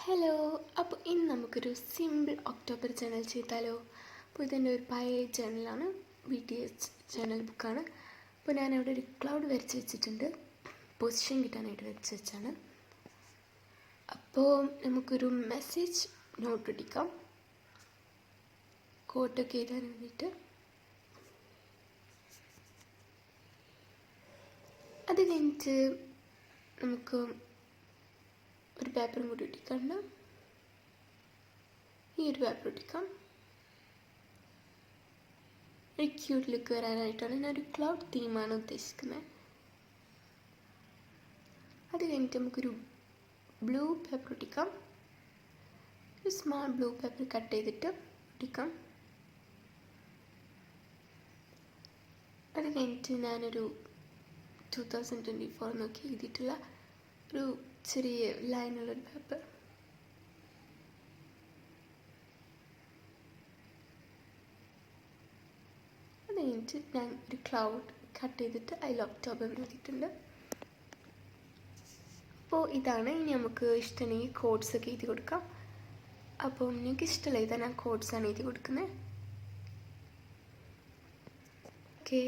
Hello. അപ്പോൾ ഇന്ന് നമുക്കൊരു സിമ്പിൾ ഒക്ടോബർ ജേണൽ ചെയ്താലോ? അപ്പോൾ ഇതെൻ്റെ ഒരു പഴയ ജേണലാണ്, BTS ജേണൽ ബുക്കാണ്. അപ്പോൾ ഞാനവിടെ ഒരു ക്ലൗഡ് വരച്ച് വെച്ചിട്ടുണ്ട്, പൊസിഷൻ കിട്ടാനായിട്ട് വരച്ച് വെച്ചാണ്. അപ്പോൾ നമുക്കൊരു മെസ്സേജ് നോട്ട് അടിക്കാം, കോട്ടൊക്കെ എഴുതാൻ വേണ്ടിയിട്ട്. അത് കഴിഞ്ഞിട്ട് നമുക്ക് ഒരു പേപ്പറും കൂടി ഒട്ടിക്കാണ്ട് ഈ ഒരു പേപ്പർ ഒട്ടിക്കാം. ഒരു ക്യൂട്ട് ലുക്ക് വരാനായിട്ടാണ് ഞാൻ ഒരു ക്ലൗഡ് തീമാണ് ഉദ്ദേശിക്കുന്നത്. അത് കഴിഞ്ഞിട്ട് നമുക്കൊരു ബ്ലൂ പേപ്പർ ഒട്ടിക്കാം. ഒരു സ്മാൾ ബ്ലൂ പേപ്പർ കട്ട് ചെയ്തിട്ട് ഒട്ടിക്കാം. അത് കഴിഞ്ഞിട്ട് ഞാനൊരു 2024 നോക്കി എഴുതിയിട്ടുള്ള ഒരു ചെറിയ ലൈനുള്ളൊരു പേപ്പർ. അത് കഴിഞ്ഞിട്ട് ഞാൻ ഒരു ക്ലൗഡ് കട്ട് ചെയ്തിട്ട് അതിൽ ഒക്ടോബർ എഴുതിയിട്ടുണ്ട്. അപ്പോൾ ഇതാണ്. ഇനി നമുക്ക് ഇഷ്ടമുണ്ടെങ്കിൽ കോഡ്സൊക്കെ എഴുതി കൊടുക്കാം. അപ്പോൾ നിങ്ങൾക്ക് ഇഷ്ടമുള്ള ഇതാ, ഞാൻ കോഡ്സാണ് എഴുതി കൊടുക്കുന്നത്. ഓക്കെ.